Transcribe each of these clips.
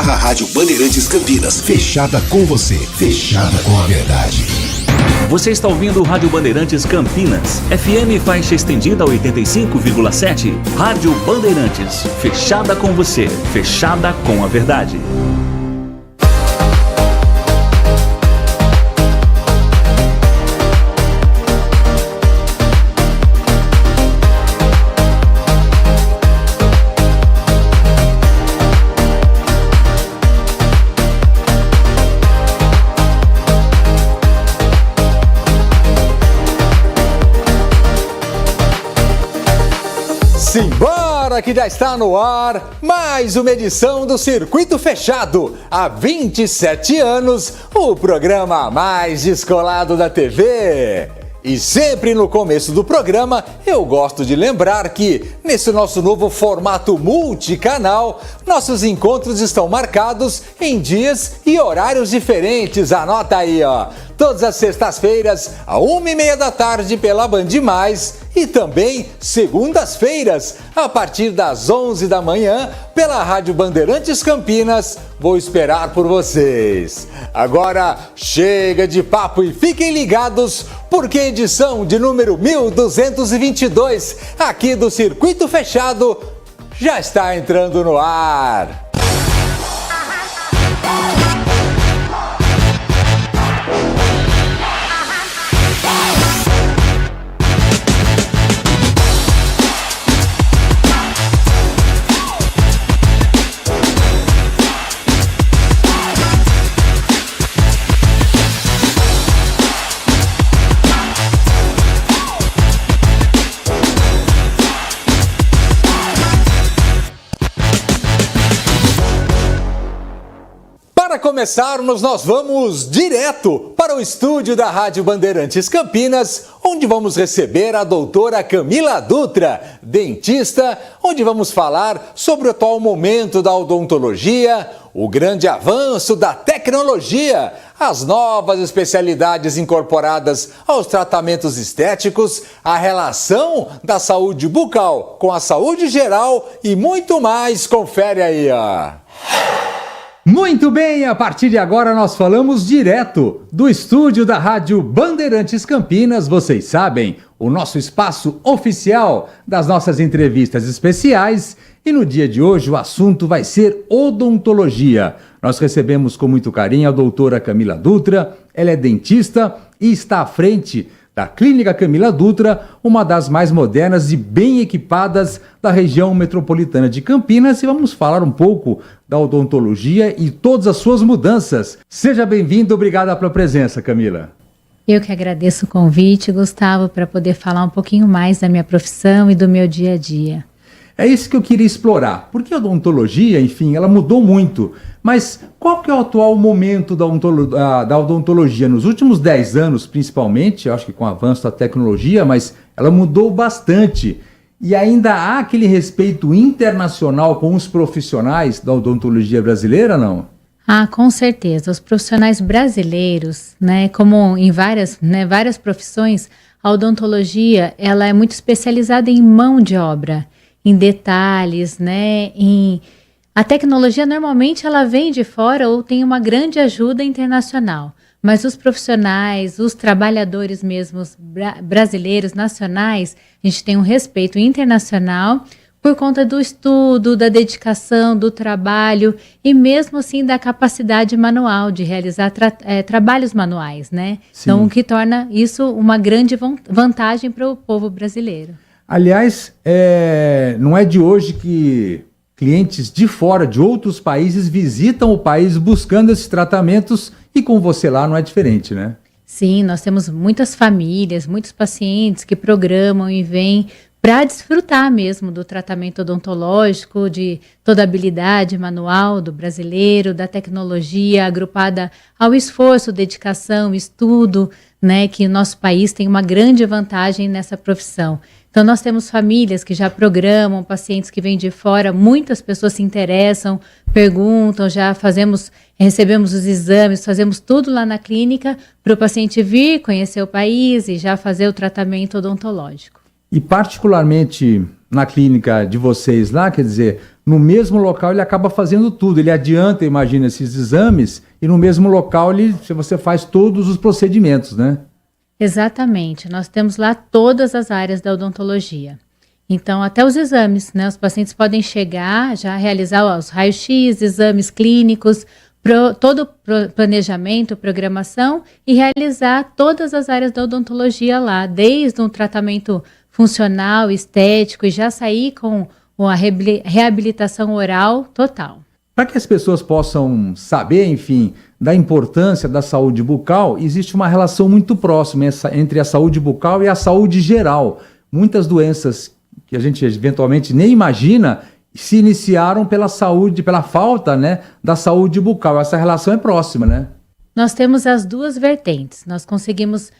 Rádio Bandeirantes Campinas. Fechada com você, fechada com a verdade. Você está ouvindo o Rádio Bandeirantes Campinas. FM faixa estendida 85,7. Rádio Bandeirantes. Fechada com você, fechada com a verdade. Simbora que já está no ar mais uma edição do Circuito Fechado. Há 27 anos, o programa mais descolado da TV. E sempre no começo do programa, eu gosto de lembrar que, nesse nosso novo formato multicanal, nossos encontros estão marcados em dias e horários diferentes. Anota aí, ó. Todas as sextas-feiras, à 1h30 da tarde pela Band Mais e também segundas-feiras, a partir das 11 da manhã, pela Rádio Bandeirantes Campinas. Vou esperar por vocês. Agora, chega de papo e fiquem ligados, porque a edição de número 1222, aqui do Circuito Fechado, já está entrando no ar. Para começarmos, nós vamos direto para o estúdio da Rádio Bandeirantes Campinas, onde vamos receber a doutora Camila Dutra, dentista, onde vamos falar sobre o atual momento da odontologia, o grande avanço da tecnologia, as novas especialidades incorporadas aos tratamentos estéticos, a relação da saúde bucal com a saúde geral e muito mais. Confere aí, ó. Muito bem, a partir de agora nós falamos direto do estúdio da Rádio Bandeirantes Campinas. Vocês sabem, o nosso espaço oficial das nossas entrevistas especiais. E no dia de hoje o assunto vai ser odontologia. Nós recebemos com muito carinho a doutora Camila Dutra. Ela é dentista e está à frente da Clínica Camila Dutra, uma das mais modernas e bem equipadas da região metropolitana de Campinas, e vamos falar um pouco da odontologia e todas as suas mudanças. Seja bem-vindo, obrigada pela presença, Camila. Eu que agradeço o convite, Gustavo, para poder falar um pouquinho mais da minha profissão e do meu dia a dia. É isso que eu queria explorar, porque a odontologia, enfim, ela mudou muito. Mas qual que é o atual momento da odontologia? Nos últimos 10 anos, principalmente, eu acho que com o avanço da tecnologia, mas ela mudou bastante. E ainda há aquele respeito internacional com os profissionais da odontologia brasileira, não? Ah, com certeza. Os profissionais brasileiros, né, como em várias profissões, a odontologia ela é muito especializada em mão de obra, em detalhes, né, A tecnologia normalmente ela vem de fora ou tem uma grande ajuda internacional, mas os profissionais, os trabalhadores mesmos brasileiros, nacionais, a gente tem um respeito internacional por conta do estudo, da dedicação, do trabalho e mesmo assim da capacidade manual de realizar trabalhos manuais, né? Sim. Então, o que torna isso uma grande vantagem para o povo brasileiro. Aliás, não é de hoje que clientes de fora, de outros países, visitam o país buscando esses tratamentos e com você lá não é diferente, né? Sim, nós temos muitas famílias, muitos pacientes que programam e vêm para desfrutar mesmo do tratamento odontológico, de toda a habilidade manual do brasileiro, da tecnologia agrupada ao esforço, dedicação, estudo, né, que o nosso país tem uma grande vantagem nessa profissão. Então, nós temos famílias que já programam, pacientes que vêm de fora, muitas pessoas se interessam, perguntam, recebemos os exames, fazemos tudo lá na clínica para o paciente vir, conhecer o país e já fazer o tratamento odontológico. E particularmente na clínica de vocês lá, quer dizer, no mesmo local ele acaba fazendo tudo, ele adianta, imagina, esses exames, e no mesmo local você faz todos os procedimentos, né? Exatamente, nós temos lá todas as áreas da odontologia. Então, até os exames, né? Os pacientes podem chegar, já realizar os raios-x, exames clínicos, todo o planejamento, programação e realizar todas as áreas da odontologia lá, desde um tratamento funcional, estético e já sair com a reabilitação oral total. Para que as pessoas possam saber, enfim, da importância da saúde bucal, existe uma relação muito próxima entre a saúde bucal e a saúde geral. Muitas doenças que a gente eventualmente nem imagina se iniciaram pela falta, né, da saúde bucal. Essa relação é próxima, né? Nós temos as duas vertentes. Nós conseguimos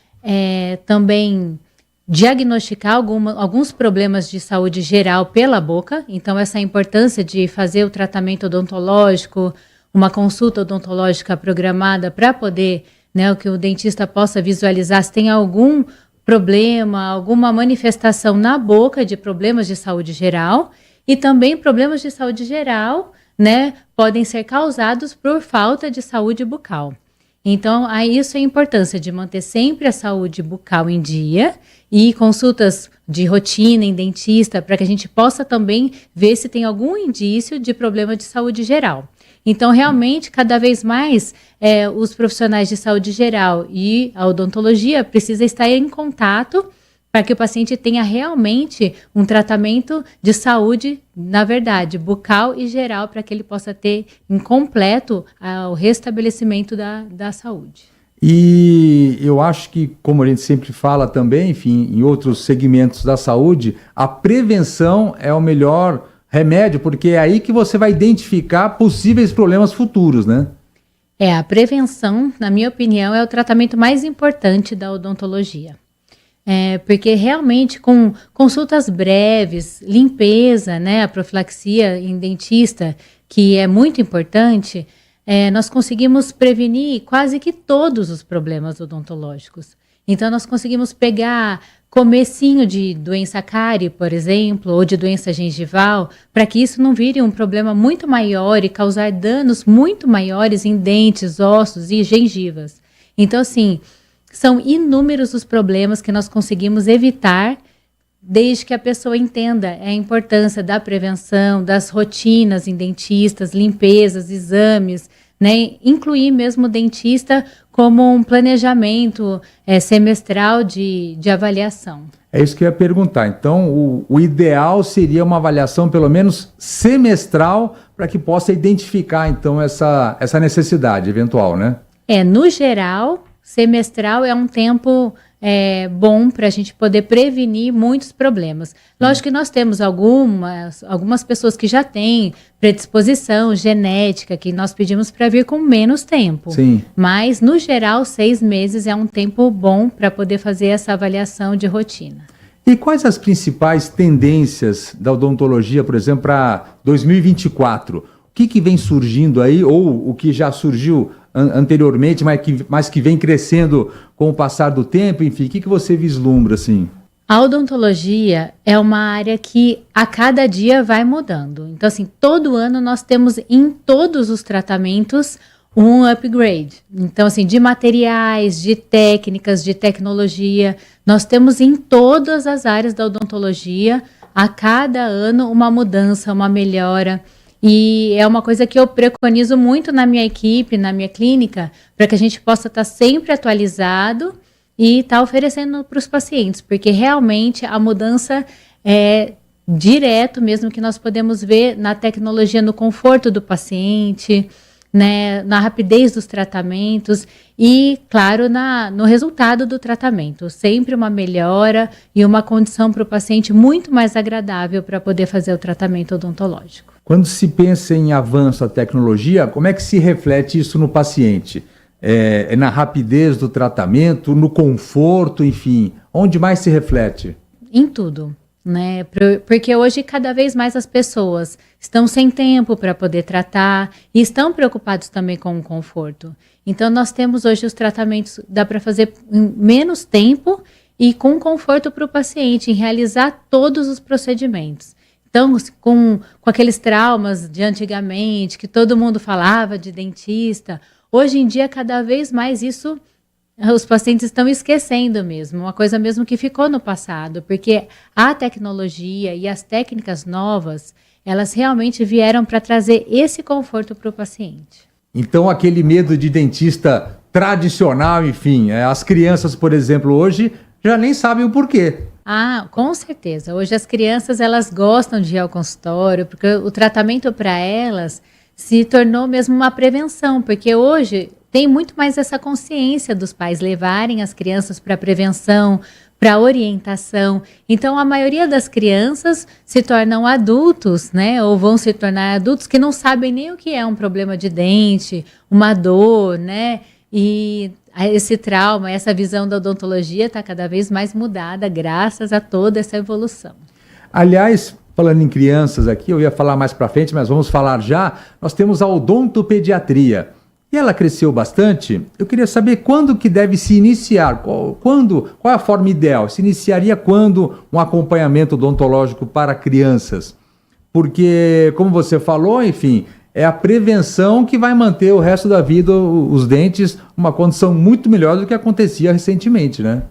também diagnosticar alguns problemas de saúde geral pela boca. Então, essa importância de fazer o tratamento odontológico, uma consulta odontológica programada para poder, né, que o dentista possa visualizar se tem algum problema, alguma manifestação na boca de problemas de saúde geral. E também problemas de saúde geral, né, podem ser causados por falta de saúde bucal. Então, isso é a importância de manter sempre a saúde bucal em dia e consultas de rotina em dentista para que a gente possa também ver se tem algum indício de problema de saúde geral. Então, realmente, cada vez mais, os profissionais de saúde geral e a odontologia precisam estar em contato para que o paciente tenha realmente um tratamento de saúde, na verdade, bucal e geral, para que ele possa ter em completo o restabelecimento da saúde. E eu acho que, como a gente sempre fala também, enfim, em outros segmentos da saúde, a prevenção é o melhor remédio, porque é aí que você vai identificar possíveis problemas futuros, né? A prevenção, na minha opinião, é o tratamento mais importante da odontologia. Porque realmente com consultas breves, limpeza, né, a profilaxia em dentista, que é muito importante, nós conseguimos prevenir quase que todos os problemas odontológicos. Então, nós conseguimos pegar comecinho de doença cárie, por exemplo, ou de doença gengival, para que isso não vire um problema muito maior e causar danos muito maiores em dentes, ossos e gengivas. Então, assim, são inúmeros os problemas que nós conseguimos evitar desde que a pessoa entenda a importância da prevenção, das rotinas em dentistas, limpezas, exames, né? Incluir mesmo o dentista como um planejamento semestral de avaliação. É isso que eu ia perguntar. Então, o ideal seria uma avaliação pelo menos semestral para que possa identificar, então, essa necessidade eventual, né? No geral, semestral é um tempo bom para a gente poder prevenir muitos problemas. Lógico que nós temos algumas pessoas que já têm predisposição genética, que nós pedimos para vir com menos tempo. Sim. Mas, no geral, 6 meses é um tempo bom para poder fazer essa avaliação de rotina. E quais as principais tendências da odontologia, por exemplo, para 2024? O que vem surgindo aí, ou o que já surgiu anteriormente, mas que vem crescendo com o passar do tempo, enfim, o que você vislumbra, assim? A odontologia é uma área que a cada dia vai mudando. Então, assim, todo ano nós temos em todos os tratamentos um upgrade. Então, assim, de materiais, de técnicas, de tecnologia, nós temos em todas as áreas da odontologia, a cada ano, uma mudança, uma melhora. E é uma coisa que eu preconizo muito na minha equipe, na minha clínica, para que a gente possa estar sempre atualizado e estar oferecendo para os pacientes, porque realmente a mudança é direto mesmo que nós podemos ver na tecnologia, no conforto do paciente, né, na rapidez dos tratamentos e, claro, no resultado do tratamento. Sempre uma melhora e uma condição para o paciente muito mais agradável para poder fazer o tratamento odontológico. Quando se pensa em avanço da tecnologia, como é que se reflete isso no paciente? Na rapidez do tratamento, no conforto, enfim, onde mais se reflete? Em tudo, né? Porque hoje cada vez mais as pessoas estão sem tempo para poder tratar e estão preocupados também com o conforto. Então nós temos hoje os tratamentos, dá para fazer em menos tempo e com conforto para o paciente em realizar todos os procedimentos. Então, com aqueles traumas de antigamente, que todo mundo falava de dentista, hoje em dia, cada vez mais isso, os pacientes estão esquecendo mesmo, uma coisa mesmo que ficou no passado, porque a tecnologia e as técnicas novas, elas realmente vieram para trazer esse conforto para o paciente. Então, aquele medo de dentista tradicional, enfim, as crianças, por exemplo, hoje já nem sabem o porquê. Ah, com certeza. Hoje as crianças, elas gostam de ir ao consultório, porque o tratamento para elas se tornou mesmo uma prevenção, porque hoje tem muito mais essa consciência dos pais levarem as crianças para prevenção, para orientação. Então, a maioria das crianças se tornam adultos, né? Ou vão se tornar adultos que não sabem nem o que é um problema de dente, uma dor, né? E esse trauma, essa visão da odontologia está cada vez mais mudada graças a toda essa evolução. Aliás, falando em crianças aqui, eu ia falar mais para frente, mas vamos falar já. Nós temos a odontopediatria. E ela cresceu bastante. Eu queria saber quando que deve se iniciar, qual é a forma ideal? Se iniciaria quando um acompanhamento odontológico para crianças? Porque, como você falou, enfim, é a prevenção que vai manter o resto da vida os dentes uma condição muito melhor do que acontecia recentemente, né?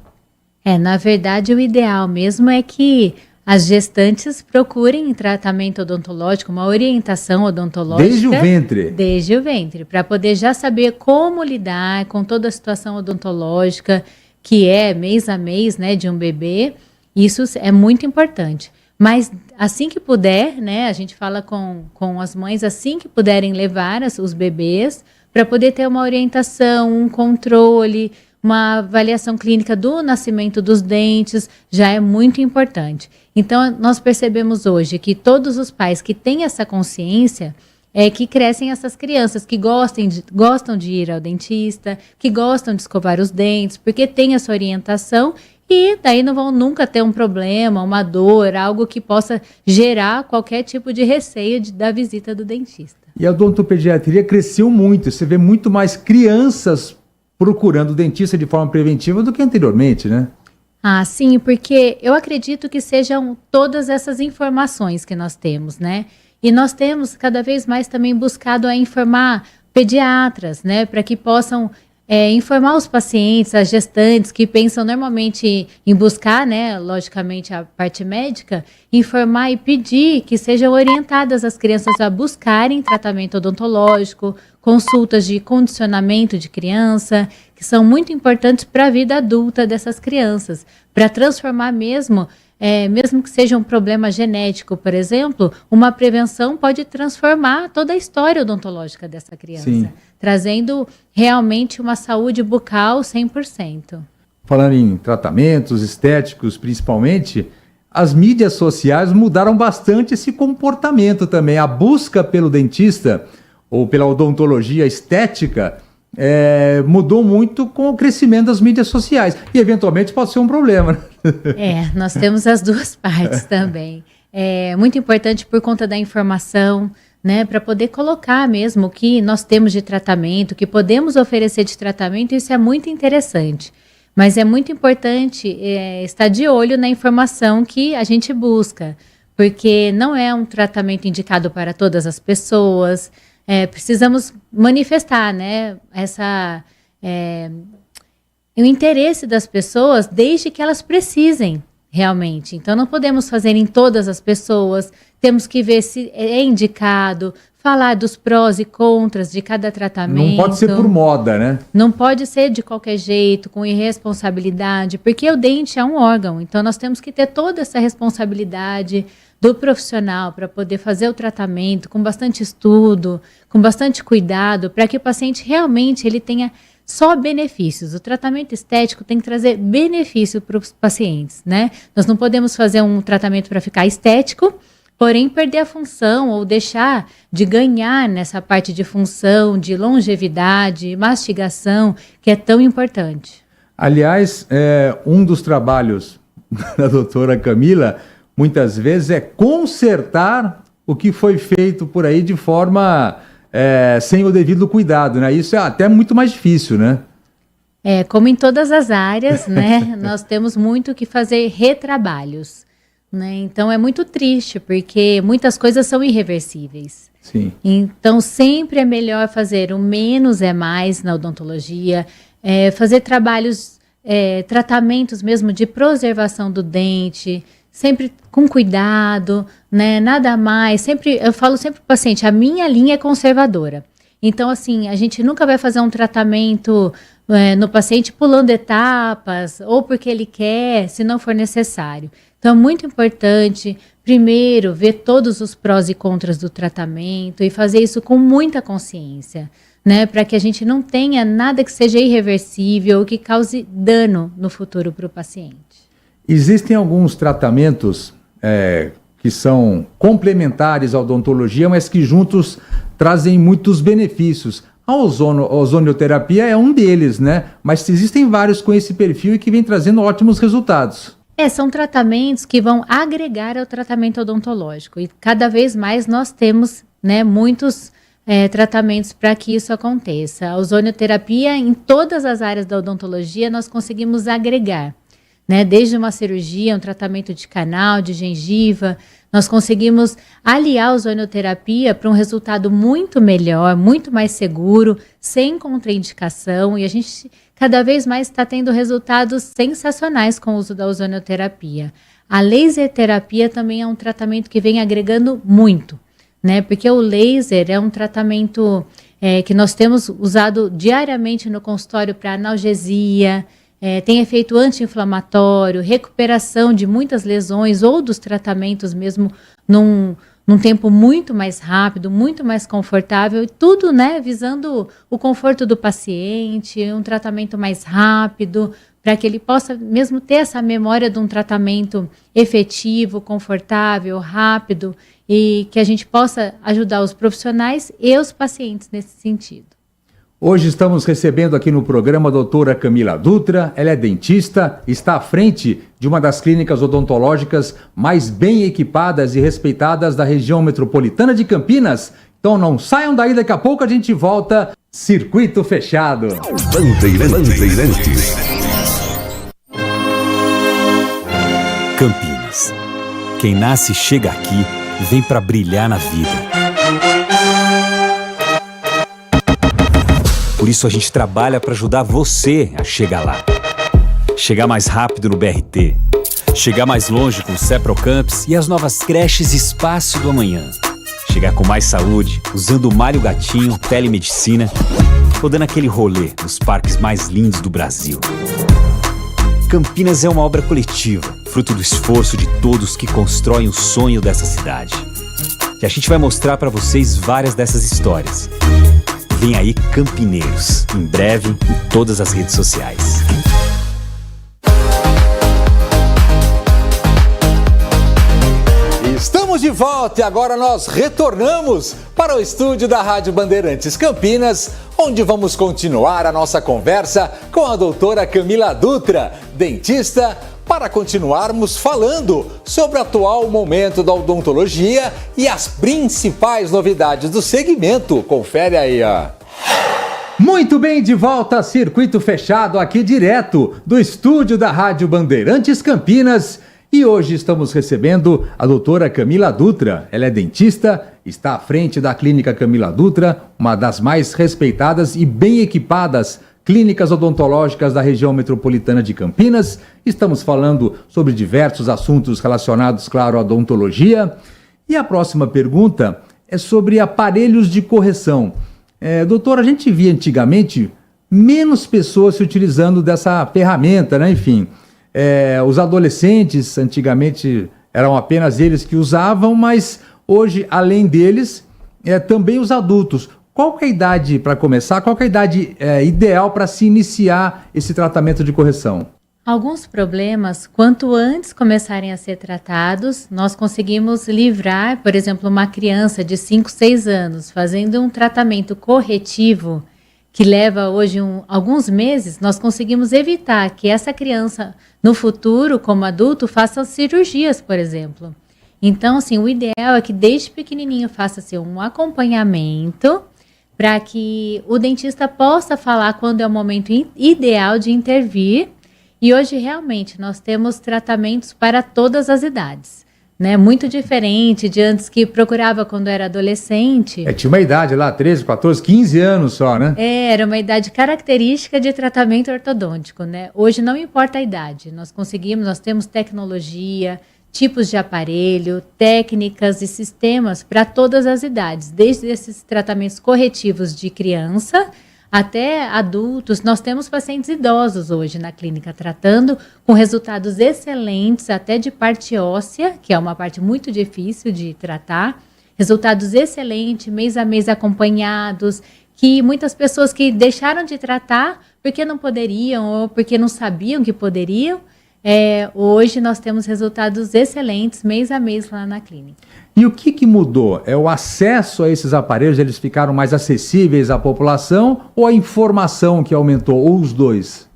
Na verdade, o ideal mesmo é que as gestantes procurem tratamento odontológico, uma orientação odontológica. Desde o ventre? Desde o ventre, para poder já saber como lidar com toda a situação odontológica, que é mês a mês, né, de um bebê. Isso é muito importante. Mas assim que puder, né, a gente fala com as mães, assim que puderem levar os bebês, para poder ter uma orientação, um controle, uma avaliação clínica do nascimento dos dentes, já é muito importante. Então, nós percebemos hoje que todos os pais que têm essa consciência que crescem essas crianças que gostam de ir ao dentista, que gostam de escovar os dentes, porque tem essa orientação e daí não vão nunca ter um problema, uma dor, algo que possa gerar qualquer tipo de receio da visita do dentista. E a odontopediatria cresceu muito, você vê muito mais crianças procurando o dentista de forma preventiva do que anteriormente, né? Ah, sim, porque eu acredito que sejam todas essas informações que nós temos, né? E nós temos cada vez mais também buscado a informar pediatras, né? Para que possam informar os pacientes, as gestantes que pensam normalmente em buscar, né? Logicamente a parte médica, informar e pedir que sejam orientadas as crianças a buscarem tratamento odontológico, consultas de condicionamento de criança, que são muito importantes para a vida adulta dessas crianças, para transformar mesmo que seja um problema genético, por exemplo, uma prevenção pode transformar toda a história odontológica dessa criança, Sim. Trazendo realmente uma saúde bucal 100%. Falando em tratamentos estéticos, principalmente, as mídias sociais mudaram bastante esse comportamento também. A busca pelo dentista ou pela odontologia estética mudou muito com o crescimento das mídias sociais. E, eventualmente, pode ser um problema, né? Nós temos as duas partes também. É muito importante por conta da informação, né, para poder colocar mesmo o que nós temos de tratamento, o que podemos oferecer de tratamento, isso é muito interessante. Mas é muito importante estar de olho na informação que a gente busca, porque não é um tratamento indicado para todas as pessoas. Precisamos manifestar, né, o interesse das pessoas desde que elas precisem realmente. Então, não podemos fazer em todas as pessoas, temos que ver se é indicado, falar dos prós e contras de cada tratamento. Não pode ser por moda, né? Não pode ser de qualquer jeito, com irresponsabilidade, porque o dente é um órgão, então nós temos que ter toda essa responsabilidade do profissional para poder fazer o tratamento com bastante estudo, com bastante cuidado, para que o paciente realmente ele tenha só benefícios. O tratamento estético tem que trazer benefício para os pacientes, né? Nós não podemos fazer um tratamento para ficar estético, porém perder a função ou deixar de ganhar nessa parte de função, de longevidade, mastigação, que é tão importante. Aliás, um dos trabalhos da doutora Camila, muitas vezes, é consertar o que foi feito por aí de forma sem o devido cuidado, né? Isso é até muito mais difícil, né? Como em todas as áreas, né, nós temos muito que fazer retrabalhos, né? Então é muito triste, porque muitas coisas são irreversíveis. Sim. Então sempre é melhor fazer o menos é mais na odontologia, fazer trabalhos, tratamentos mesmo de preservação do dente, sempre com cuidado, né? Nada mais. Eu falo sempre para o paciente, a minha linha é conservadora. Então, assim, a gente nunca vai fazer um tratamento no paciente pulando etapas ou porque ele quer, se não for necessário. Então, é muito importante, primeiro, ver todos os prós e contras do tratamento e fazer isso com muita consciência, né? Para que a gente não tenha nada que seja irreversível ou que cause dano no futuro para o paciente. Existem alguns tratamentos que são complementares à odontologia, mas que juntos trazem muitos benefícios. A ozonioterapia é um deles, né? Mas existem vários com esse perfil e que vem trazendo ótimos resultados. São tratamentos que vão agregar ao tratamento odontológico. E cada vez mais nós temos, né, muitos tratamentos para que isso aconteça. A ozonioterapia, em todas as áreas da odontologia, nós conseguimos agregar, né? Desde uma cirurgia, um tratamento de canal, de gengiva, nós conseguimos aliar a ozonioterapia para um resultado muito melhor, muito mais seguro, sem contraindicação, e a gente cada vez mais está tendo resultados sensacionais com o uso da ozonioterapia. A laser terapia também é um tratamento que vem agregando muito, né? Porque o laser é um tratamento que nós temos usado diariamente no consultório para analgesia, tem efeito anti-inflamatório, recuperação de muitas lesões ou dos tratamentos mesmo num tempo muito mais rápido, muito mais confortável, e tudo, né, visando o conforto do paciente, um tratamento mais rápido, para que ele possa mesmo ter essa memória de um tratamento efetivo, confortável, rápido, e que a gente possa ajudar os profissionais e os pacientes nesse sentido. Hoje estamos recebendo aqui no programa a doutora Camila Dutra. Ela é dentista, está à frente de uma das clínicas odontológicas mais bem equipadas e respeitadas da região metropolitana de Campinas. Então não saiam daí, daqui a pouco a gente volta. Circuito Fechado. Bandeirantes. Campinas. Quem nasce chega aqui e vem para brilhar na vida. Por isso a gente trabalha para ajudar você a chegar lá. Chegar mais rápido no BRT. Chegar mais longe com o Ceprocamps e as novas creches Espaço do Amanhã. Chegar com mais saúde, usando o Mário Gatinho, telemedicina, ou dando aquele rolê nos parques mais lindos do Brasil. Campinas é uma obra coletiva, fruto do esforço de todos que constroem o sonho dessa cidade. E a gente vai mostrar para vocês várias dessas histórias. Vem aí Campineiros, em breve em todas as redes sociais. Estamos de volta e agora nós retornamos para o estúdio da Rádio Bandeirantes Campinas, onde vamos continuar a nossa conversa com a doutora Camila Dutra, dentista, para continuarmos falando sobre o atual momento da odontologia e as principais novidades do segmento. Confere aí, ó. Muito bem, de volta a Circuito Fechado, aqui direto do estúdio da Rádio Bandeirantes Campinas. E hoje estamos recebendo a doutora Camila Dutra. Ela é dentista, está à frente da Clínica Camila Dutra, uma das mais respeitadas e bem equipadas clínicas odontológicas da região metropolitana de Campinas. Estamos falando sobre diversos assuntos relacionados, claro, à odontologia. E a próxima pergunta é sobre aparelhos de correção. Doutor, a gente via antigamente menos pessoas se utilizando dessa ferramenta, né? Enfim, os adolescentes antigamente eram apenas eles que usavam, mas hoje, além deles, também os adultos. Qual que é a idade, para começar, qual que é a idade ideal para se iniciar esse tratamento de correção? Alguns problemas, quanto antes começarem a ser tratados, nós conseguimos livrar, por exemplo, uma criança de 5, 6 anos, fazendo um tratamento corretivo, que leva hoje alguns meses, nós conseguimos evitar que essa criança, no futuro, como adulto, faça cirurgias, por exemplo. Então, assim, o ideal é que desde pequenininho faça-se um acompanhamento, para que o dentista possa falar quando é o momento ideal de intervir. E hoje, realmente, nós temos tratamentos para todas as idades, né? Muito diferente de antes, que procurava quando era adolescente. Tinha uma idade lá, 13, 14, 15 anos só, né? Era uma idade característica de tratamento ortodôntico, né? Hoje não importa a idade, nós temos tecnologia, tipos de aparelho, técnicas e sistemas para todas as idades, desde esses tratamentos corretivos de criança até adultos. Nós temos pacientes idosos hoje na clínica tratando com resultados excelentes, até de parte óssea, que é uma parte muito difícil de tratar. Resultados excelentes, mês a mês acompanhados, que muitas pessoas que deixaram de tratar porque não poderiam ou porque não sabiam que poderiam, hoje nós temos resultados excelentes mês a mês lá na clínica. E o que mudou? É o acesso a esses aparelhos, eles ficaram mais acessíveis à população, ou a informação que aumentou, ou os dois?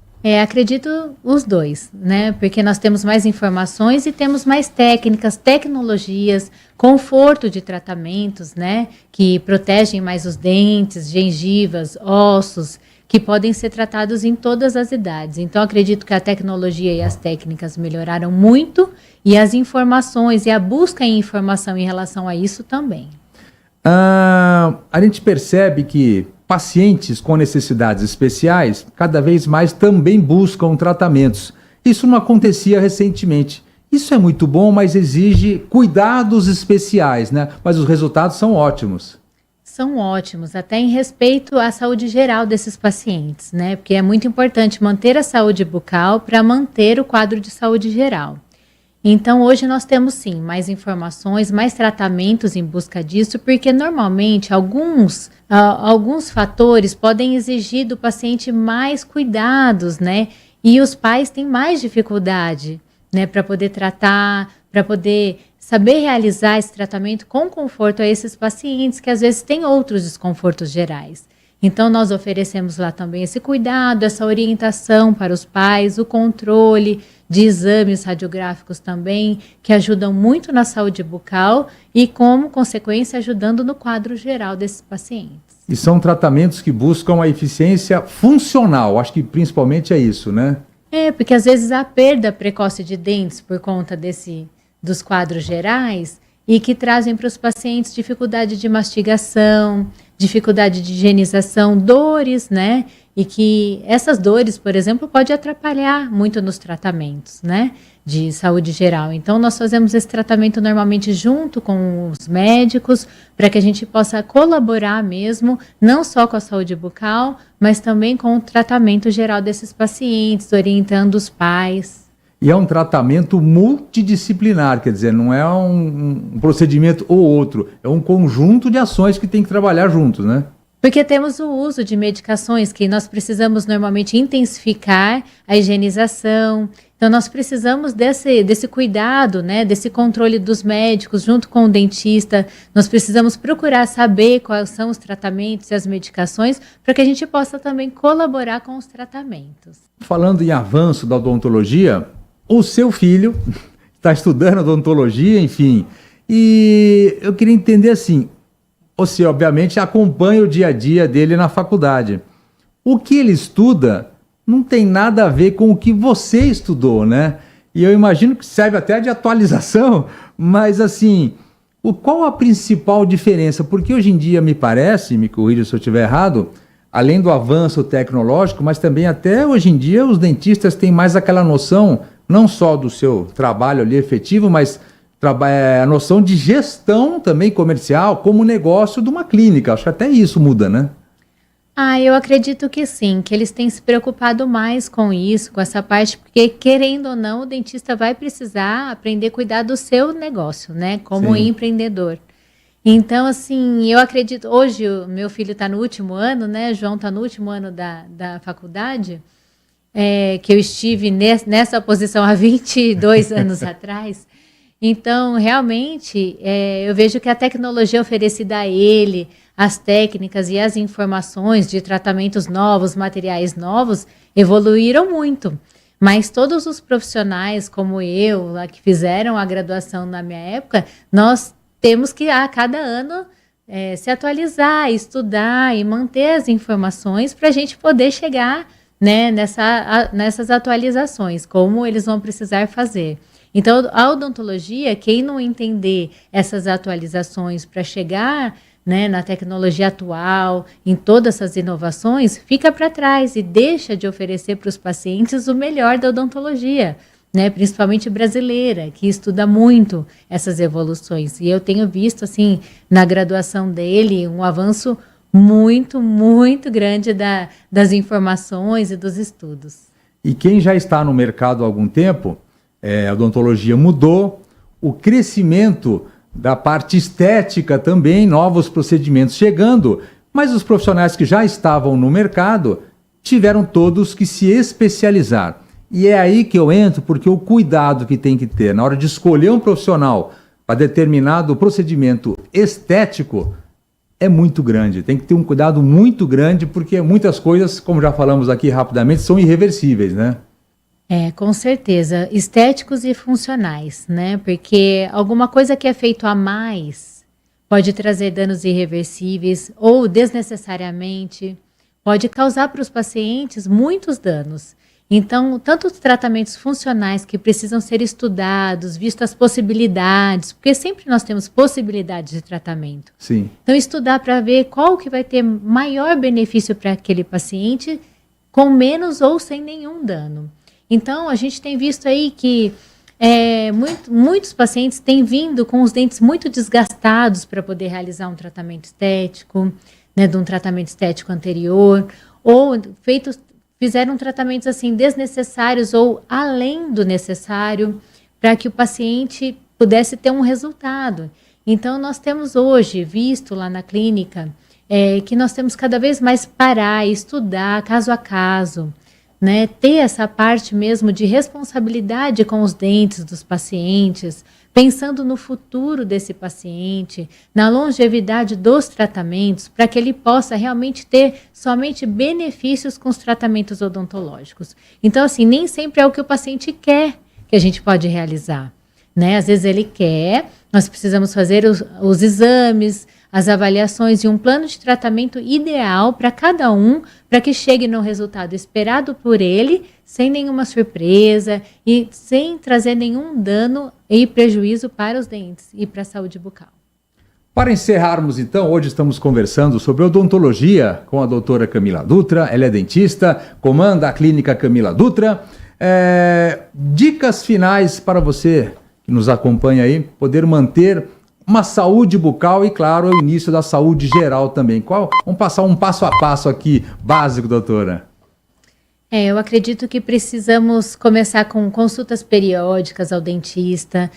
Acredito os dois, né? Porque nós temos mais informações e temos mais técnicas, tecnologias, conforto de tratamentos, né? Que protegem mais os dentes, gengivas, ossos, que podem ser tratados em todas as idades. Então, acredito que a tecnologia e as técnicas melhoraram muito, e as informações e a busca em informação em relação a isso também. A gente percebe que pacientes com necessidades especiais cada vez mais também buscam tratamentos. Isso não acontecia recentemente. Isso é muito bom, mas exige cuidados especiais, né? Mas os resultados são ótimos. São ótimos, até em respeito à saúde geral desses pacientes, né? Porque é muito importante manter a saúde bucal para manter o quadro de saúde geral. Então, hoje nós temos sim mais informações, mais tratamentos em busca disso, porque normalmente alguns fatores podem exigir do paciente mais cuidados, né? E os pais têm mais dificuldade, né, para poder tratar, para poder saber realizar esse tratamento com conforto a esses pacientes que às vezes têm outros desconfortos gerais. Então, nós oferecemos lá também esse cuidado, essa orientação para os pais, o controle de exames radiográficos também, que ajudam muito na saúde bucal e, como consequência, ajudando no quadro geral desses pacientes. E são tratamentos que buscam a eficiência funcional, acho que principalmente é isso, né? Porque às vezes há perda precoce de dentes por conta dos quadros gerais, e que trazem para os pacientes dificuldade de mastigação, dificuldade de higienização, dores, né? E que essas dores, por exemplo, pode atrapalhar muito nos tratamentos, né, de saúde geral. Então, nós fazemos esse tratamento normalmente junto com os médicos, para que a gente possa colaborar mesmo, não só com a saúde bucal, mas também com o tratamento geral desses pacientes, orientando os pais. E é um tratamento multidisciplinar, quer dizer, não é um procedimento ou outro, é um conjunto de ações que tem que trabalhar juntos, né? Porque temos o uso de medicações que nós precisamos normalmente intensificar a higienização. Então, nós precisamos desse cuidado, né, desse controle dos médicos junto com o dentista. Nós precisamos procurar saber quais são os tratamentos e as medicações para que a gente possa também colaborar com os tratamentos. Falando em avanço da odontologia, o seu filho está estudando odontologia, enfim, e eu queria entender assim, você obviamente acompanha o dia a dia dele na faculdade. O que ele estuda não tem nada a ver com o que você estudou, né? E eu imagino que serve até de atualização, mas assim, qual a principal diferença? Porque hoje em dia me parece, me corrija se eu estiver errado, além do avanço tecnológico, mas também até hoje em dia os dentistas têm mais aquela noção, não só do seu trabalho ali efetivo, mas a noção de gestão também comercial como negócio de uma clínica. Acho que até isso muda, né? Eu acredito que sim, que eles têm se preocupado mais com isso, com essa parte, porque querendo ou não, o dentista vai precisar aprender a cuidar do seu negócio, né? Como empreendedor. Então, assim, eu acredito, hoje o meu filho está no último ano, né? João está no último ano da faculdade, que eu estive nessa posição há 22 anos atrás. Então, realmente, eu vejo que a tecnologia oferecida a ele, as técnicas e as informações de tratamentos novos, materiais novos, evoluíram muito. Mas todos os profissionais, como eu, lá que fizeram a graduação na minha época, nós temos que, a cada ano, se atualizar, estudar e manter as informações para a gente poder chegar, né, nessas atualizações, como eles vão precisar fazer. Então, a odontologia, quem não entender essas atualizações para chegar, né, na tecnologia atual, em todas essas inovações, fica para trás e deixa de oferecer para os pacientes o melhor da odontologia, né, principalmente brasileira, que estuda muito essas evoluções. E eu tenho visto, assim, na graduação dele, um avanço muito, muito grande das informações e dos estudos. E quem já está no mercado há algum tempo, a odontologia mudou, o crescimento da parte estética também, novos procedimentos chegando, mas os profissionais que já estavam no mercado tiveram todos que se especializar. E é aí que eu entro, porque o cuidado que tem que ter na hora de escolher um profissional para determinado procedimento estético é muito grande. Tem que ter um cuidado muito grande, porque muitas coisas, como já falamos aqui rapidamente, são irreversíveis, né? Com certeza. Estéticos e funcionais, né? Porque alguma coisa que é feito a mais pode trazer danos irreversíveis ou desnecessariamente pode causar para os pacientes muitos danos. Então, tanto os tratamentos funcionais que precisam ser estudados, vistas as possibilidades, porque sempre nós temos possibilidades de tratamento. Sim. Então, estudar para ver qual que vai ter maior benefício para aquele paciente com menos ou sem nenhum dano. Então, a gente tem visto aí que muitos pacientes têm vindo com os dentes muito desgastados para poder realizar um tratamento estético, né, de um tratamento estético anterior, ou fizeram tratamentos assim desnecessários ou além do necessário para que o paciente pudesse ter um resultado. Então, nós temos hoje visto lá na clínica que nós temos cada vez mais parar e estudar caso a caso, né? Ter essa parte mesmo de responsabilidade com os dentes dos pacientes, pensando no futuro desse paciente, na longevidade dos tratamentos, para que ele possa realmente ter somente benefícios com os tratamentos odontológicos. Então, assim, nem sempre é o que o paciente quer que a gente pode realizar, né? Às vezes ele quer, nós precisamos fazer os exames, as avaliações e um plano de tratamento ideal para cada um, para que chegue no resultado esperado por ele, sem nenhuma surpresa e sem trazer nenhum dano e prejuízo para os dentes e para a saúde bucal. Para encerrarmos, então, hoje estamos conversando sobre odontologia com a doutora Camila Dutra. Ela é dentista, comanda a clínica Camila Dutra. Dicas finais para você que nos acompanha aí, poder manter uma saúde bucal e, claro, o início da saúde geral também. Vamos passar um passo a passo aqui, básico, doutora. Eu acredito que precisamos começar com consultas periódicas ao dentista,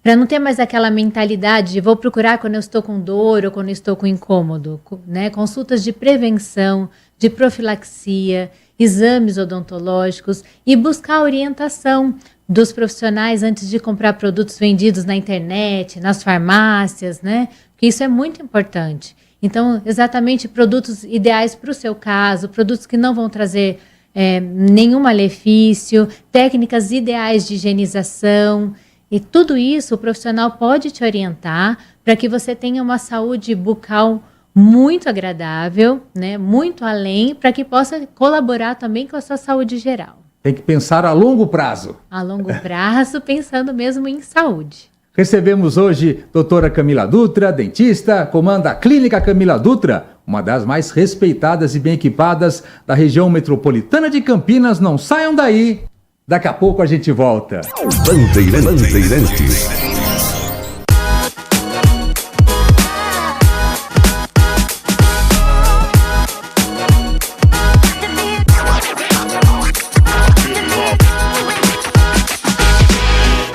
para não ter mais aquela mentalidade de vou procurar quando eu estou com dor ou quando eu estou com incômodo, né? Consultas de prevenção, de profilaxia, exames odontológicos e buscar orientação dos profissionais antes de comprar produtos vendidos na internet, nas farmácias, né? Porque isso é muito importante. Então, exatamente produtos ideais para o seu caso, produtos que não vão trazer nenhum malefício, técnicas ideais de higienização. E tudo isso o profissional pode te orientar para que você tenha uma saúde bucal muito agradável, né? Muito além, para que possa colaborar também com a sua saúde geral. Tem que pensar a longo prazo. A longo prazo, pensando mesmo em saúde. Recebemos hoje a doutora Camila Dutra, dentista, comanda a Clínica Camila Dutra, uma das mais respeitadas e bem equipadas da região metropolitana de Campinas. Não saiam daí, daqui a pouco a gente volta. Bandeirantes.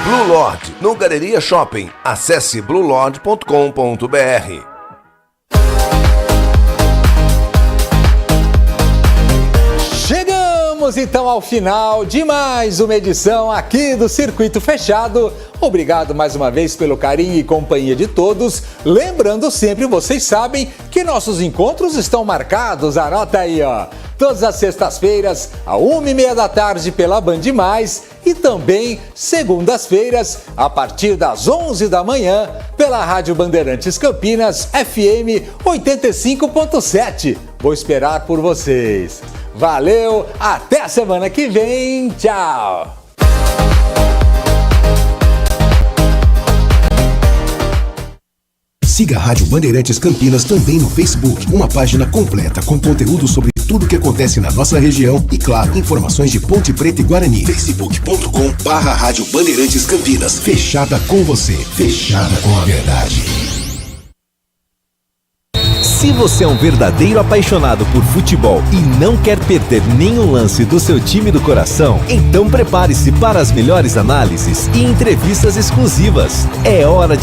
Blue Lodge, no Galeria Shopping. Acesse bluelodge.com.br. Chegamos então ao final de mais uma edição aqui do Circuito Fechado. Obrigado mais uma vez pelo carinho e companhia de todos. Lembrando sempre, vocês sabem que nossos encontros estão marcados, anota aí, ó. Todas as sextas-feiras, à 1h30 da tarde pela Band Mais e também segundas-feiras, a partir das 11 da manhã, pela Rádio Bandeirantes Campinas, FM 85.7. Vou esperar por vocês. Valeu, até a semana que vem. Tchau! Siga a Rádio Bandeirantes Campinas também no Facebook. Uma página completa com conteúdo sobre tudo que acontece na nossa região e, claro, informações de Ponte Preta e Guarani. facebook.com/Rádio Bandeirantes Campinas. Fechada com você. Fechada com a verdade. Se você é um verdadeiro apaixonado por futebol e não quer perder nenhum lance do seu time do coração, então prepare-se para as melhores análises e entrevistas exclusivas. É hora de